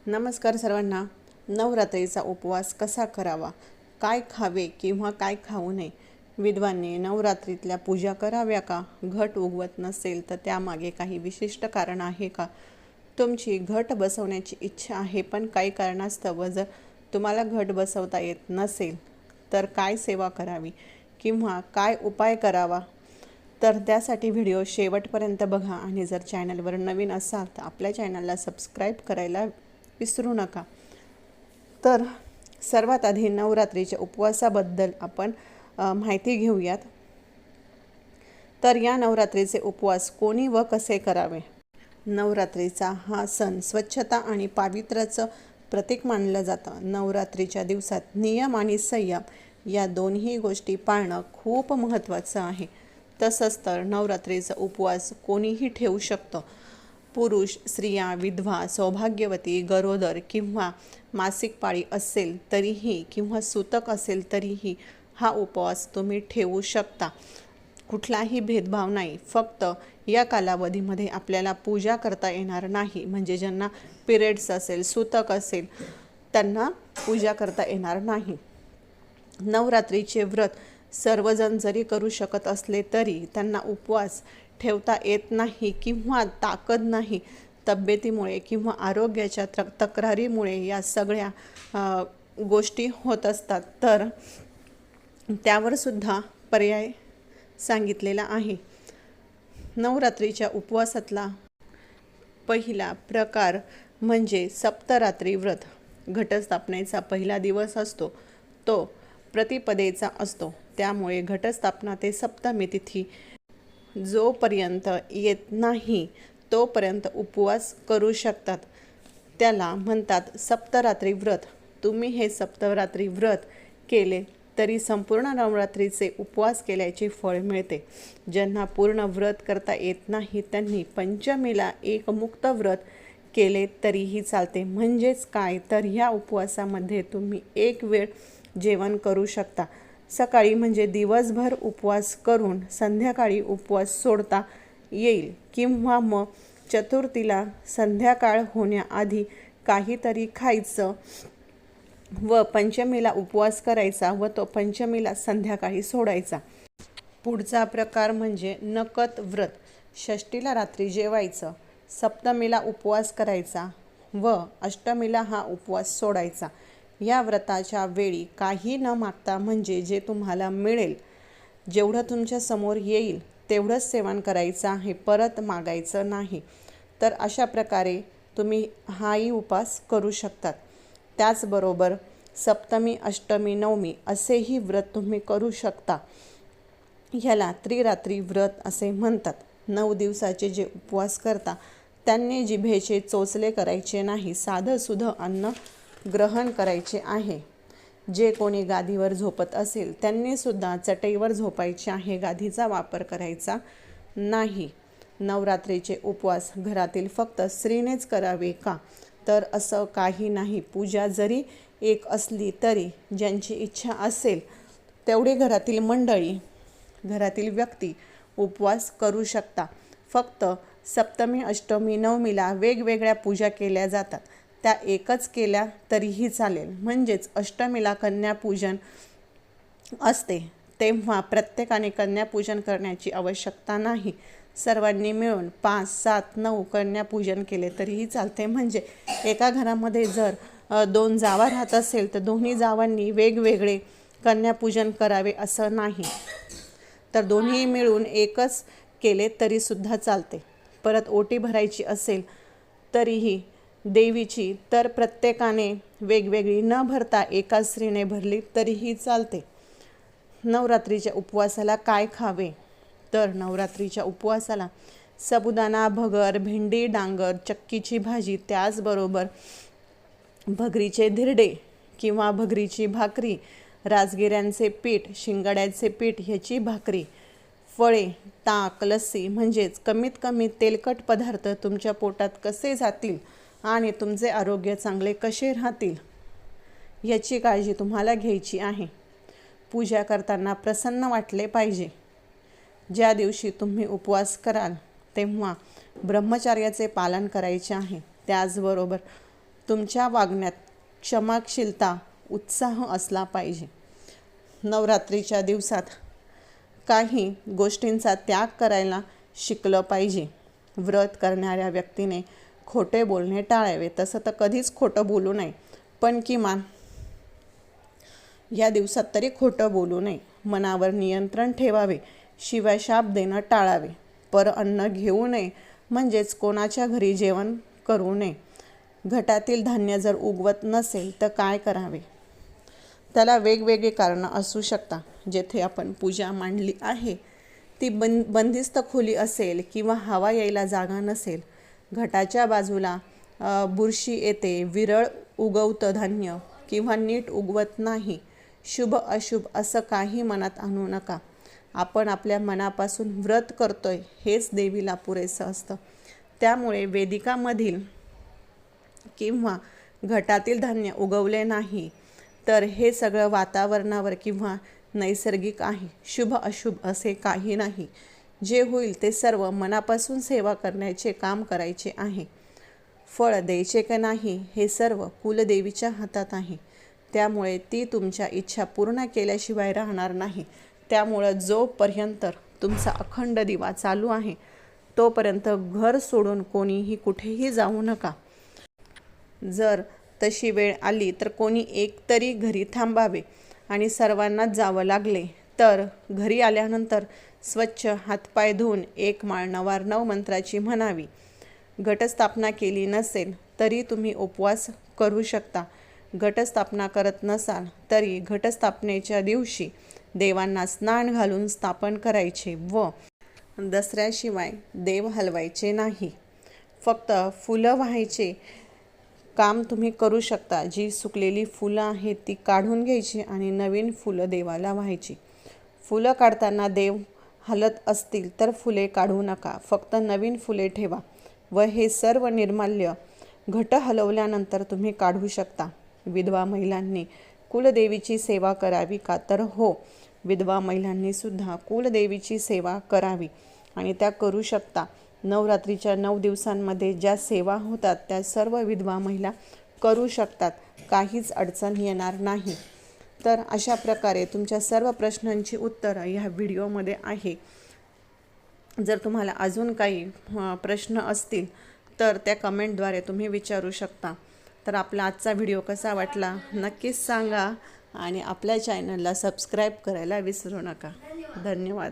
नमस्कार सर्वांना. नवरात्रीचा उपवास कसा करावा, काय खावे किंवा काय खाऊ नये, विद्वांनी नवरात्रीतल्या पूजा कराव्या का, घट उगवत नसेल तर त्यामागे काही विशिष्ट कारण आहे का, तुमची घट बसवण्याची इच्छा आहे पण काही कारणास्तव जर तुम्हाला घट बसवता येत नसेल तर काय सेवा करावी किंवा काय उपाय करावा, तर त्यासाठी व्हिडिओ शेवटपर्यंत बघा. आणि जर चॅनलवर नवीन असाल तर आपल्या चॅनलला सबस्क्राईब करायला विसरू नका. तर सर्वात आधी नवरात्रीच्या उपवासाबद्दल आपण माहिती घेऊयात. तर या नवरात्रीचे उपवास कोणी व कसे करावे. नवरात्रीचा हा सण स्वच्छता आणि पावित्र्याचं प्रतीक मानलं जातं. नवरात्रीच्या दिवसात नियम आणि संयम या दोन्ही गोष्टी पाळणं खूप महत्त्वाचं आहे. तसंच तर नवरात्रीचा उपवास कोणीही ठेवू शकतं. पुरुष, स्त्रिया, विधवा, सौभाग्यवती, गरोदर किंवा मासिक पाळी असेल तरीही किंवा सूतक असेल तरीही हा उपवास तुम्ही ठेवू शकता. कुठलाही भेदभाव नाही. फक्त या कालावधीमध्ये आपल्याला पूजा करता येणार नाही. म्हणजे ज्यांना पिरियड्स असेल, सूतक असेल त्यांना पूजा करता येणार नाही. नवरात्रीचे व्रत सर्वजण जरी करू शकत असले तरी त्यांना उपवास ठेवता येत नाही किंवा ताकद नाही. तब्येतीमुळे किंवा आरोग्याच्या तक्रारीमुळे या सगळ्या गोष्टी होत असतात. तर त्यावर सुद्धा पर्याय सांगितलेला आहे. नवरात्रीच्या उपवासातला पहिला प्रकार म्हणजे सप्तरात्री व्रत. घटस्थापनेचा पहिला दिवस असतो तो प्रतिपदेचा असतो. त्यामुळे घटस्थापना ते सप्तमी तिथी जोपर्यंत येत नाही तोपर्यंत उपवास करू शकतात. त्याला म्हणतात सप्तरात्री व्रत. तुम्ही हे सप्तरात्री व्रत केले तरी संपूर्ण नवरात्रीचे उपवास केल्याचे फळ मिळते. ज्यांना पूर्ण व्रत करता येत नाही त्यांनी पंचमीला एक मुक्त व्रत केले तरीही चालते. म्हणजेच काय तर ह्या उपवासामध्ये तुम्ही एक वेळ जेवण करू शकता. सकाळी म्हणजे दिवसभर उपवास करून संध्याकाळी उपवास सोडता येईल किंवा मग चतुर्थीला संध्याकाळ होण्याआधी काहीतरी खायचं व पंचमीला उपवास करायचा व तो पंचमीला संध्याकाळी सोडायचा. पुढचा प्रकार म्हणजे नकत व्रत. षष्टीला रात्री जेवायचं, सप्तमीला उपवास करायचा व अष्टमीला हा उपवास सोडायचा. या व्रताच्या वेळी काही न मागता म्हणजे जे तुम्हाला मिळेल, जेवढं तुमच्या समोर येईल तेवढंच सेवन करायचं आहे, परत मागायचं नाही. तर अशा प्रकारे तुम्ही हाही उपवास करू शकतात. त्याचबरोबर सप्तमी, अष्टमी, नवमी असेही व्रत तुम्ही करू शकता. ह्याला त्रिरात्री व्रत असे म्हणतात. 9 दिवसाचे जे उपवास करता त्यांनी जिभेचे चोचले करायचे नाही. साधं सुधं अन्न ग्रहण करायचे आहे. जे कोणी गादीवर झोपत असेल त्यांनी सुद्धा चटईवर झोपायचे आहे. गादीचा वापर करायचा नाही. नवरात्रीचे उपवास घरातील फक्त स्त्रीनेच करावे का, तर असं काही नाही. पूजा जरी एक असली तरी ज्यांची इच्छा असेल तेवढी घरातील मंडळी, घरातील व्यक्ती उपवास करू शकता. फक्त सप्तमी, अष्टमी, नवमीला वेगवेगळ्या पूजा केल्या जातात. त्या एकच केल्या तरीही चालेल. म्हणजेच अष्टमीला कन्यापूजन असते तेव्हा प्रत्येकाने कन्यापूजन करण्याची आवश्यकता नाही. सर्वांनी मिळून 5, 7, 9 कन्यापूजन केले तरीही चालते. म्हणजे एका घरामध्ये जर 2 जावा राहत असेल तर दोन्ही जावांनी वेगवेगळे कन्यापूजन करावे असं नाही. तर दोन्ही मिळून एकच केले तरीसुद्धा चालते. परत ओटी भरायची असेल तरीही देवीची तर प्रत्येकाने वेगवेगळी न भरता एका स्त्रीने भरली तरीही चालते. नवरात्रीच्या उपवासाला काय खावे, तर नवरात्रीच्या उपवासाला साबुदाणा, भगर, भेंडी, डांगर, चक्कीची भाजी, त्याचबरोबर भगरीचे धिरडे किंवा भगरीची भाकरी, राजगिऱ्यांचे पीठ, शिंगाड्याचे पीठ ह्याची भाकरी, फळे, ताक, लस्सी म्हणजेच कमीत कमी तेलकट पदार्थ तुमच्या पोटात कसे जातील आणि तुमचे आरोग्य चांगले कसे राहतील याची काळजी तुम्हाला घ्यायची आहे. पूजा करताना प्रसन्न वाटले पाहिजे. ज्या दिवशी तुम्ही उपवास कराल तेव्हा ब्रह्मचर्याचे पालन करायचे आहे. त्याचबरोबर तुमच्या वागण्यात क्षमाशीलता, उत्साह असला पाहिजे. नवरात्रीच्या दिवसात काही गोष्टींचा त्याग करायला शिकलं पाहिजे. व्रत करणाऱ्या व्यक्तीने खोटे बोलणे टाळावे. तसं तर कधीच खोटं बोलू नये, पण किमान या दिवसात तरी खोटं बोलू नये. मनावर नियंत्रण ठेवावे. शिवाय शाप देणं टाळावे. पर अन्न घेऊ नये, म्हणजेच कोणाच्या घरी जेवण करू नये. घटातील धान्य जर उगवत नसेल तर काय करावे? त्याला वेगवेगळी कारणं असू शकतात. जेथे आपण पूजा मांडली आहे ती बंदिस्त खोली असेल किंवा हवा यायला जागा नसेल, घटाच्या बाजूला बुरशी येते, विरळ उगवतं धान्य किंवा नीट उगवत नाही, शुभ अशुभ असं काही मनात आणू नका. आपण आपल्या मनापासून व्रत करतोय हेच देवीला पुरेसं असतं. त्यामुळे वेदिकामधील किंवा घटातील धान्य उगवले नाही तर हे सगळं वातावरणावर किंवा नैसर्गिक आहे. शुभ अशुभ असे काही नाही. जे होईल ते सर्व मनापासून सेवा करण्याचे काम करायचे आहे. फळ द्यायचे का नाही हे सर्व कुलदेवीच्या हातात आहे. त्यामुळे ती तुमच्या इच्छा पूर्ण केल्याशिवाय राहणार नाही. त्यामुळं जोपर्यंत तुमचा अखंड दिवा चालू आहे तोपर्यंत घर सोडून कोणीही कुठेही जाऊ नका. जर तशी वेळ आली तर कोणी एक तरी घरी थांबावे आणि सर्वांनाच जावं लागले तर घरी आल्यानंतर स्वच्छ हातपाय धुवून एक माळ 9 मंत्राची म्हणावी. घटस्थापना केली नसेल तरी तुम्ही उपवास करू शकता. घटस्थापना करत नसाल तरी घटस्थापनेच्या दिवशी देवांना स्नान घालून स्थापन करायचे व दसऱ्याशिवाय देव हलवायचे नाही. फक्त फुलं वाहायचे काम तुम्ही करू शकता. जी सुकलेली फुलं आहेत ती काढून घ्यायची आणि नवीन फुलं देवाला वाहायची. फुलं काढताना देव हलत असतील तर फुले काढू नका. फक्त नवीन फुले ठेवा व हे सर्व निर्माल्य घट हलवल्यानंतर तुम्ही काढू शकता. विधवा महिलांनी कुलदेवीची सेवा करावी का? तर हो, विधवा महिलांनी सुद्धा कुलदेवीची सेवा करावी आणि त्या करू शकता. नवरात्रीच्या 9 दिवसांमध्ये ज्या सेवा होतात त्या सर्व विधवा महिला करू शकतात. काहीच अडचण येणार नाही. तर अशा प्रकारे तुमच्या सर्व प्रश्नांची उत्तरं ह्या व्हिडिओमध्ये आहे. जर तुम्हाला अजून काही प्रश्न असतील तर त्या कमेंटद्वारे तुम्ही विचारू शकता. तर आपला आजचा व्हिडिओ कसा वाटला नक्कीच सांगा आणि आपल्या चॅनलला सबस्क्राईब करायला विसरू नका. धन्यवाद.